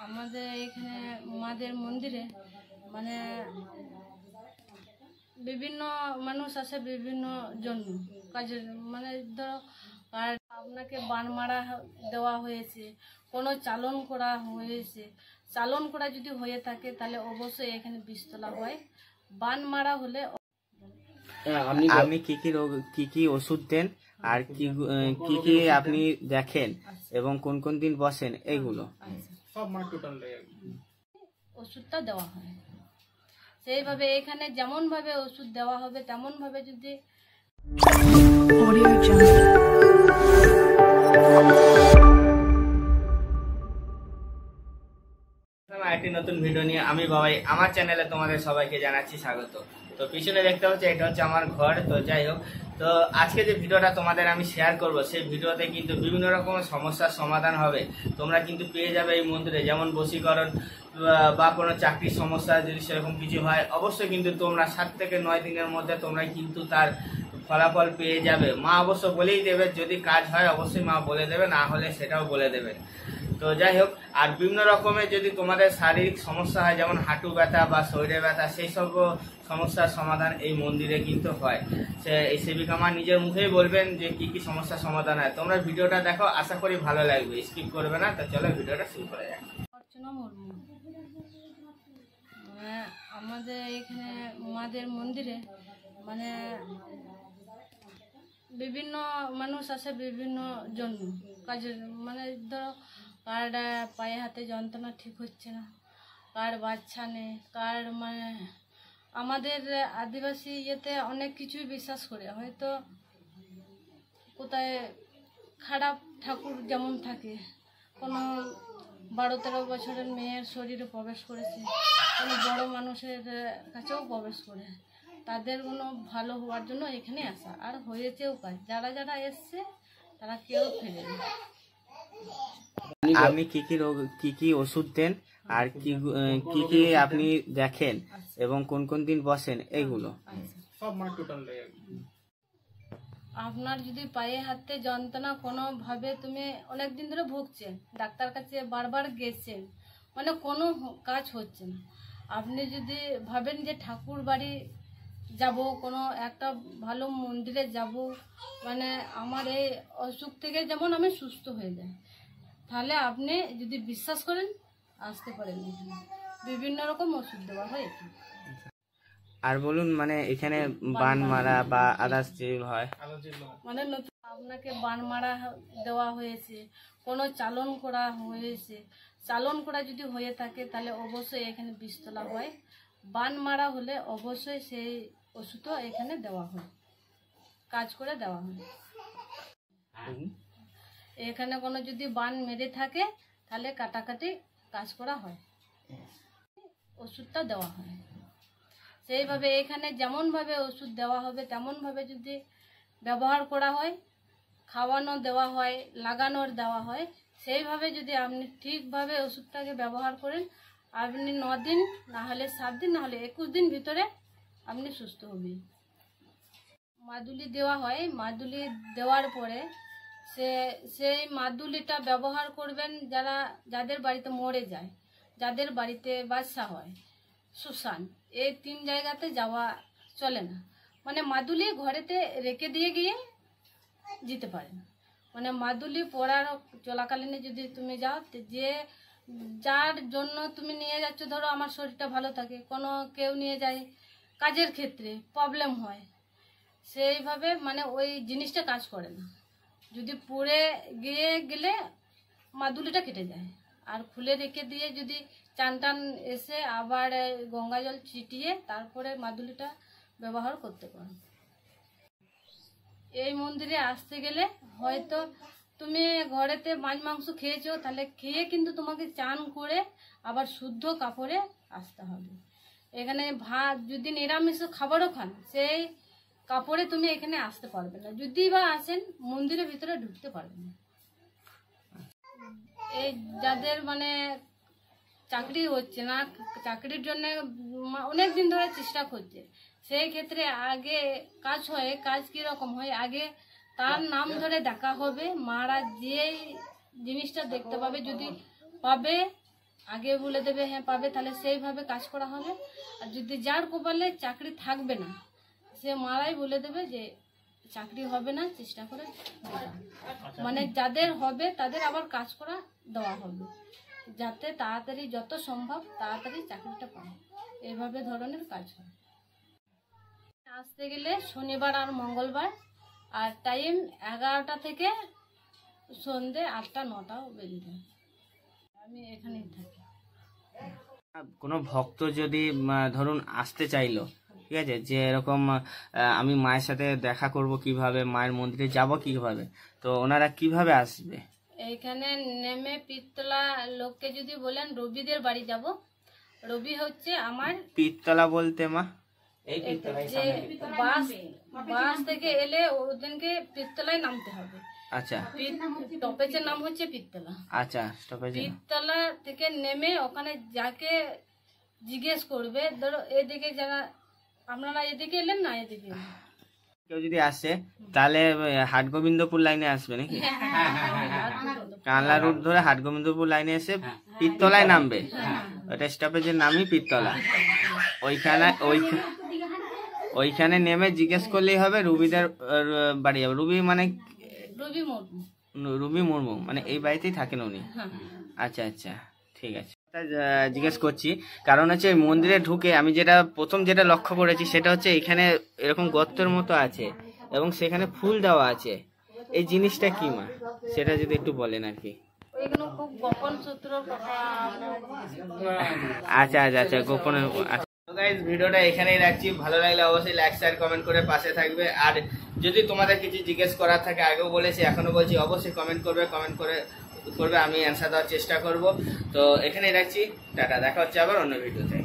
আমাদের এখানে মাদের মন্দিরে মানে বিভিন্ন মানুষ আসে বিভিন্ন জন্য কাজের, মানে ধরো আর আপনাকে বান মারা দেওয়া হয়েছে, কোনো চালন করা হয়েছে, চালন করা যদি হয়ে থাকে তাহলে অবশ্যই এখানে বিষতলা হয়। বান মারা হলে আপনি কি কি ওষুধ দেন আর কি কি আপনি দেখেন এবং কোন কোন দিন বসেন এইগুলো সব মানে টোটাল ওষুধটা দেওয়া হয়। সেইভাবে এখানে যেমন ভাবে ওষুধ দেওয়া হবে তেমন ভাবে যদি একটি নতুন ভিডিও নিয়ে আমি বাবাই আমার চ্যানেলে তোমাদের সবাইকে জানাচ্ছি স্বাগত। তো পিছনে দেখতে হচ্ছে এটা হচ্ছে আমার ঘর। তো যাই হোক, তো আজকে যে ভিডিওটা তোমাদের আমি শেয়ার করব সেই ভিডিওতে কিন্তু বিভিন্ন রকমের সমস্যার সমাধান হবে। তোমরা কিন্তু পেয়ে যাবে এই মন্দিরে, যেমন বশীকরণ বা কোনো চাকরির সমস্যা যদি সেরকম কিছু হয়, অবশ্যই কিন্তু তোমরা 7 থেকে 9 দিনের মধ্যে তোমরা কিন্তু তার ফলাফল পেয়ে যাবে। মা অবশ্য বলেই দেবে, যদি কাজ হয় অবশ্যই মা বলে দেবে, না হলে সেটাও বলে দেবে। তো যাই হোক, আর বিভিন্ন রকমের যদি তোমাদের শারীরিক সমস্যা হয়, যেমন হাঁটু ব্যথা বা শরীরে ব্যথা, সেই সব সমস্যার সমাধান এই মন্দিরে কিন্তু হয়। এই সেবিকা মা নিজের মুখেই বলবেন যে কি কি সমস্যার সমাধান হয়। তোমরা ভিডিওটা দেখো, আশা করি ভালো লাগবে, স্কিপ করবে না। তো চলো ভিডিওটা শুরু করা যাক। অর্চনা মুর্মু। আমাদের এখানে মাদের মন্দিরে মানে বিভিন্ন মানুষ আসে বিভিন্ন জন্য কাজের, মানে ধরো কার পায়ে হাতে যন্ত্রণা ঠিক হচ্ছে না, কার বাচ্চা নেই, কার মানে আমাদের আদিবাসী ইয়েতে অনেক কিছুই বিশ্বাস করে, হয়তো কোথায় খারাপ ঠাকুর যেমন থাকে, কোনো 12-13 বছরের মেয়ের শরীরে প্রবেশ করেছে, কোনো বড় মানুষের কাছেও প্রবেশ করে, তাদের কোনো ভালো হওয়ার জন্য এখানে আসা, আর হয়েছেও কাজ। যারা যারা এসছে তারা কেউ ফেরেনি। আপনি কি কি ওষুধ দেন আর কি কি আপনি দেখেন এবং কোন কোন দিন বসেন এইগুলো সব মানে টোটাল আপনার যদি পায়ে হাতে যন্ত্রণা কোনোভাবে তুমি অনেক দিন ধরে ভুগছেন, ডাক্তার কাছে বারবার গেছেন, মানে কোনো কাজ হচ্ছে না, আপনি যদি ভাবেন যে ঠাকুর বাড়ি যাব, কোনো একটা ভালো মন্দিরে যাব, মানে আমার এই অসুখ থেকে যেমন আমি সুস্থ হয়ে যাই, তাহলে আপনি যদি বিশ্বাস করেন আসতে পারেন। এখানে বিভিন্ন রকম ওষুধ দেওয়া হয় এখানে। আর বলুন, মানে এখানে বান মারা বা আদার্স যে হয়, মানে নতুন আপনাকে বান মারা দেওয়া হয়েছে, কোনো চালন করা হয়েছে, চালন করা যদি হয়ে থাকে তাহলে অবশ্যই এখানে বিষতলা হয়। বান মারা হলে অবশ্যই সেই ওষুধও এখানে দেওয়া হয়, কাজ করে দেওয়া হয়। এখানে কোনো যদি বান মেরে থাকে তাহলে কাটাকাটি কাজ করা হয়, ওষুধটা দেওয়া হয়। সেইভাবে এখানে যেমনভাবে ওষুধ দেওয়া হবে তেমনভাবে যদি ব্যবহার করা হয়, খাওয়ানো দেওয়া হয়, লাগানোর দেওয়া হয়, সেইভাবে যদি আপনি ঠিকভাবে ওষুধটাকে ব্যবহার করেন, আপনি 9 দিন, না হলে 7 দিন, না হলে 21 দিন ভিতরে আপনি সুস্থ হবেন। মাদুলি দেওয়া হয়, মাদুলি দেওয়ার পরে সেই মাদুলিটা ব্যবহার করবেন যাদের বাড়িতে মরে যায়, যাদের বাড়িতে বাচ্চা হয়, শ্মশান, এই 3 জায়গাতে যাওয়া চলে না। মানে মাদুলি ঘরেতে রেখে দিয়ে গিয়ে যেতে পারেন। মানে মাদুলি পড়ার চলাকালীনে যদি তুমি যাও, যে যার জন্য তুমি নিয়ে যাচ্ছ, ধরো আমার শরীরটা ভালো থাকে, কোনো কেউ নিয়ে যায় কাজের ক্ষেত্রে প্রবলেম হয়, সেইভাবে মানে ওই জিনিসটা কাজ করে না। যদি পড়ে গিয়ে গেলে মাদুলিটা কেটে যায়, আর খুলে রেখে দিয়ে যদি চান টান এসে আবার গঙ্গা জল ছিটিয়ে তারপরে মাদুলিটা ব্যবহার করতে পারো। এই মন্দিরে আসতে গেলে হয়তো তুমি ঘরেতে মাছ মাংস খেয়েছো, তাহলে খেয়ে কিন্তু তোমাকে চান করে আবার শুদ্ধ কাপড়ে আসতে হবে। এখানে ভাত যদি নিরামিষ খাবারও খান, সেই কাপড়ে তুমি এখানে আসতে পারবে না, যদি বা আসেন মন্দিরের ভিতরে ঢুকতে পারবে না। এই যাদের মানে চাকরি হচ্ছে না, চাকরির জন্য অনেক দিন ধরে চেষ্টা করছে, সেই ক্ষেত্রে আগে কাজ হয়। কাজ কীরকম হয়, আগে তার নাম ধরে ডাকা হবে, মারা যে জিনিসটা দেখতে পাবে, যদি পাবে আগে বলে দেবে হ্যাঁ পাবে, তাহলে সেইভাবে কাজ করা হবে। আর যদি যার কপালে চাকরি থাকবে না, সে মারাই বলে দেবে যে চাকরি হবে না, চেষ্টা করে দেখাও। মানে যাদের হবে তাদের আবার কাজ করা দেওয়া হবে, যাতে তাড়াতাড়ি যত সম্ভব তাড়াতাড়ি চাকরিটা পায়। এইভাবে ধরনের কাজ হয়। আসতে গেলে শনিবার আর মঙ্গলবার, আর টাইম 11টা থেকে সন্ধে 8টা 9টা বেরিয়ে যায়। আমি এখানেই থাকি। কোনো ভক্ত যদি ধরুন আসতে চাইলো, ঠিক আছে, যে এরকম আমি মায়ের সাথে দেখা করব কিভাবে, মায়ের মন্দিরে যাব কিভাবে, তো ওনারা কিভাবে আসবে? এইখানে নেমে পীরতলা লোককে যদি বলেন রবিদের বাড়ি যাব, রবি হচ্ছে আমার পীরতলা বলতে মা এই যে বাস থেকে এলে ওদিনকে পীরতলায় নামতে হবে। আচ্ছা টপেজের নাম হচ্ছে পীরতলা। আচ্ছা স্টপেজ। পীরতলা থেকে নেমে ওখানে যাকে জিজ্ঞেস করবে, ধরো এদিকে যারা আপনারা এদিকে এলেন না, এদিকে এলেন। কেউ যদি আসে তাহলে হাটগোবিন্দপুর লাইনে আসবে নাকি? কানলা রুট ধরে হাটগোবিন্দপুর লাইনে এসে পীরতলায় নামবে। ওটা স্টপেজের নামই পীরতলা। ওইখানে নেমে জিজ্ঞেস করলেই হবে রুবিদের বাড়ি যাবে। রুবি মানে রুবি মুর্মু, মানে এই বাড়িতেই থাকেন উনি? আচ্ছা আচ্ছা, ঠিক আছে। জিজ্ঞেস করছি কারণ হচ্ছে এই মন্দিরে ঢুকে আমি প্রথম যেটা লক্ষ্য করেছি সেটা হচ্ছে এখানে এরকম গর্তের মতো আছে এবং সেখানে ফুল দেওয়া আছে। এই জিনিসটা কি মা, সেটা যদি একটু বলেন আর কি। খুব গোপন সূত্রের কথা। আচ্ছা আচ্ছা আচ্ছা, গোপনের। গাইস, ভিডিওটা এখানেই রাখছি। ভালো লাগলে অবশ্যই লাইক শেয়ার কমেন্ট করে পাশে থাকবে। আর যদি তোমাদের কিছু জিজ্ঞেস করার থাকে, আগেও বলেছি এখনো বলছি, অবশ্যই কমেন্ট করবে, আমি অ্যান্সার দেওয়ার চেষ্টা করব। তো এখানেই রাখছি, টাটা, দেখা হচ্ছে আবার অন্য ভিডিওতে।